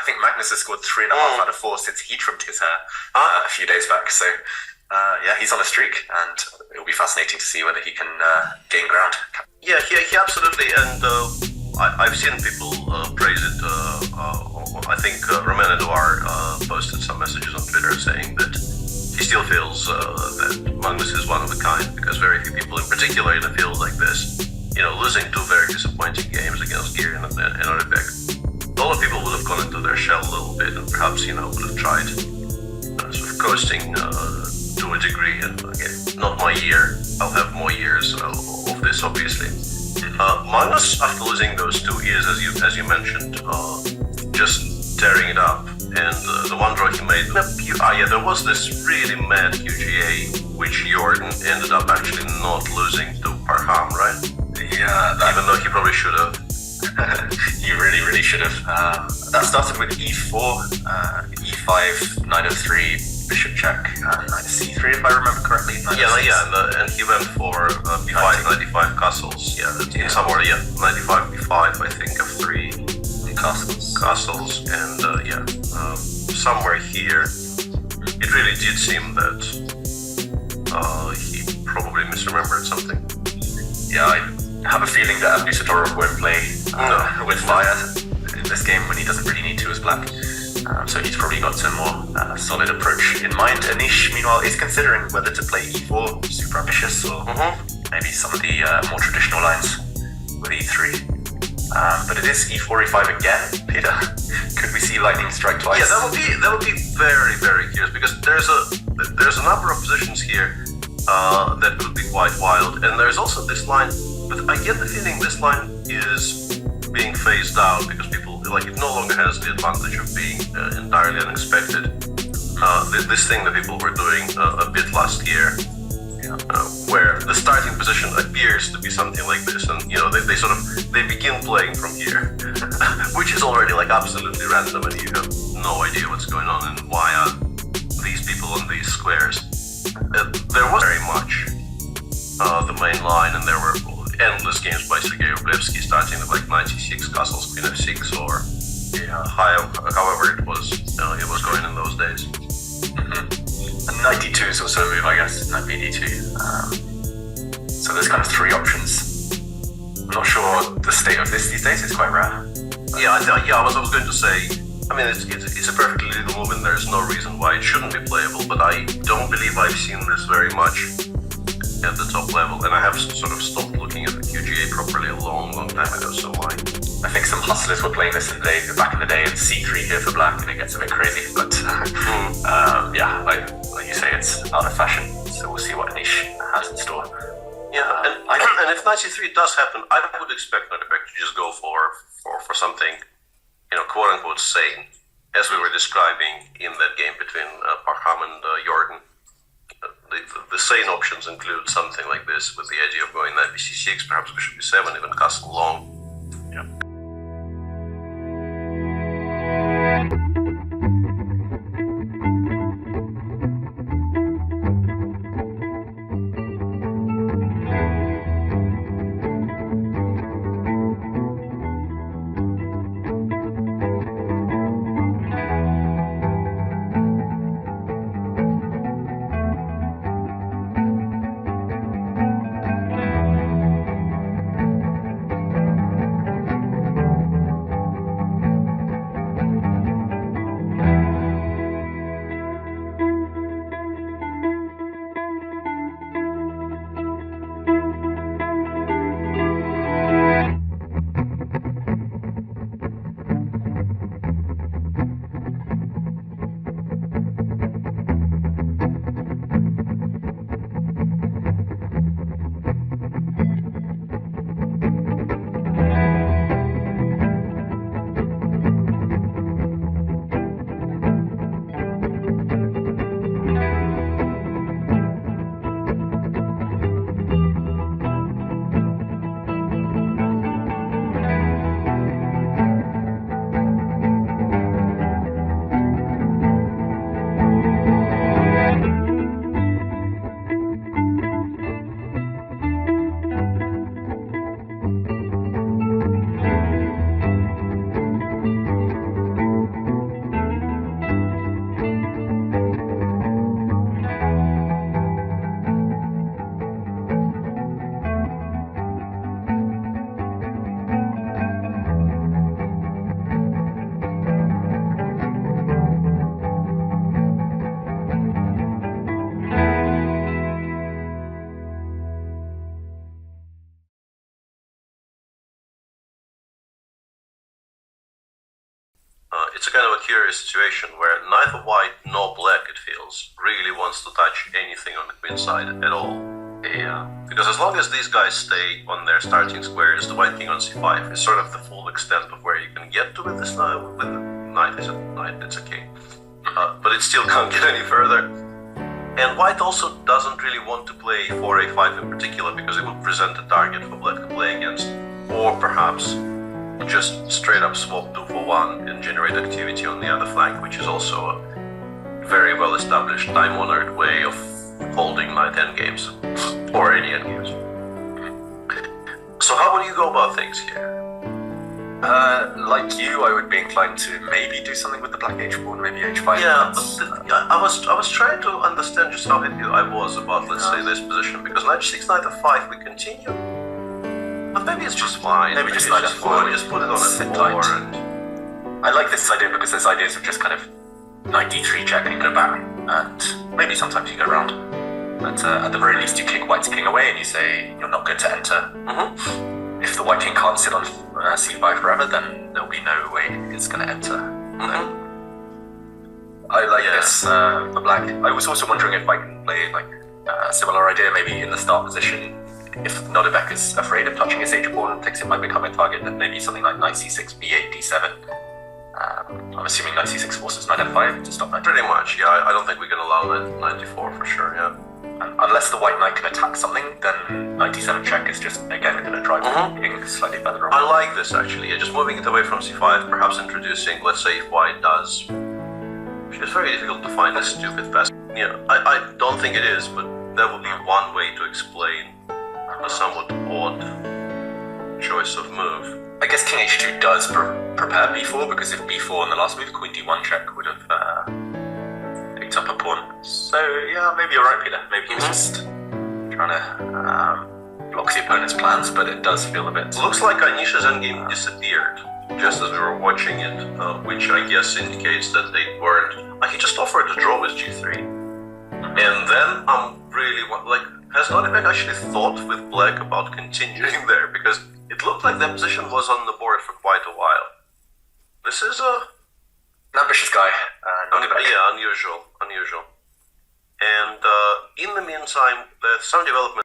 think Magnus has scored 3.5 out of 4 since he trimmed his hair a few days back. So yeah, he's on a streak, and it'll be fascinating to see whether he can gain ground. Yeah, he absolutely, and I've seen people praise it. I think Romain Edouard posted some messages on Twitter saying that he still feels that Magnus is one of a kind, because very few people, in particular in a field like this, losing 2 very disappointing games against Giri and Nodirbek, a lot of people would have gone into their shell a little bit and perhaps, would have tried sort of coasting to a degree. And again, not my year. I'll have more years of this, obviously. Magnus, after losing those 2 years, as you mentioned, just tearing it up. And the one draw he made, there was this really mad QGA, which Jordan ended up actually not losing to Parham, right? Yeah. Even though he probably should have. He really, really should have. That started with e4, e5, knight of3, bishop check, knight c3, if I remember correctly. And he went for b5, 95 castles. Somewhere, 95, b5, I think, f3. Castles, and somewhere here, it really did seem that he probably misremembered something. Yeah, I have a feeling that Abdusattorov won't play with fire in this game when he doesn't really need to as black. So he's probably got some more solid approach in mind. Anish, meanwhile, is considering whether to play e4, super ambitious, or maybe some of the more traditional lines with e3. But it is e4, e5 again, Peter. Could we see lightning strike twice? Yeah, that would be very, very curious, because there's a number of positions here that could be quite wild, and there's also this line. But I get the feeling this line is being phased out because people it no longer has the advantage of being entirely unexpected. This thing that people were doing a bit last year. Where the starting position appears to be something like this, and they begin playing from here, which is already absolutely random, and you have no idea what's going on and why are these people on these squares. There was very much the main line, and there were endless games by Sergei Rublevsky starting with knight c6, castles, queen f6, or however it was going in those days. And knight d2 is also a move, I guess, knight bd2. So there's kind of 3 options. I'm not sure the state of this these days, it's quite rare. I was going to say, it's a perfectly legal move and there's no reason why it shouldn't be playable, but I don't believe I've seen this very much at the top level, and I have sort of stopped looking at the QGA properly a long, long time ago, so why? I think some hustlers were playing this back in the day, and c3 here for black, and it gets a bit crazy, but like you say, it's out of fashion, so we'll see what Anish has in store. And if knight c3 does happen, I would expect Nodirbek to just go for something, quote unquote sane, as we were describing in that game between Parham and Jordan. The sane options include something like this, with the idea of going knight bc6, perhaps bishop b7, even castle long. it's a kind of a curious situation where neither white nor black, it feels, really wants to touch anything on the queen side at all. Yeah. Because as long as these guys stay on their starting squares, the white king on c5 is sort of the full extent of where you can get to with this knight. With the knight, is a knight, it's a king. But it still can't get any further. And white also doesn't really want to play 4a5 in particular because it would present a target for black to play against. Or perhaps just straight up swap 2 for 1 and generate activity on the other flank, which is also a very well established time-honored way of holding knight endgames, or any endgames. So how would you go about things here? Like you, I would be inclined to maybe do something with the black h pawn, maybe h5. Yeah, but I was trying to understand just how happy I was about, let's say, this position, because knight h6, knight f5, we continue. But maybe it's just fine. Maybe just knight f4. We just put it on f4 and... I like this idea because there's ideas of just kind of knight d3 check and you go back, and maybe sometimes you go around. But at the very least, you kick white's king away and you say you're not going to enter. Mm-hmm. If the white king can't sit on c5 forever, then there'll be no way it's going to enter. Mm-hmm. I like this for black. I was also wondering if I can play like a similar idea, maybe in the start position. If Nodirbek is afraid of touching his h pawn and thinks it might become a target, then maybe something like knight c6, b8, d7. I'm assuming knight c6 forces knight f5 to stop that. Pretty much, yeah. I don't think we can allow knight d4 for sure, yeah. And unless the white knight can attack something, then knight d7 check is just, again, going to drive the king slightly further on. I like this, actually. Just moving it away from c5, perhaps introducing, let's say, if white does... It's very difficult to find a stupid pass. Yeah, I don't think it is, but that would be one way to explain a somewhat odd choice of move. I guess king h2 does prepare b4, because if b4 in the last move, queen d1 check would have picked up a pawn. So yeah, maybe you're right, Peter. Maybe he was just trying to block the opponent's plans, but it does feel a bit... Looks like Anish's endgame disappeared just as we were watching it, which I guess indicates that they weren't... he just offered to draw with g3. And then I'm really... has Nodirbek actually thought with black about continuing there? Because it looked like that position was on the board for quite a while. This is an ambitious guy, Nodirbek. Yeah, unusual. And in the meantime, there's some development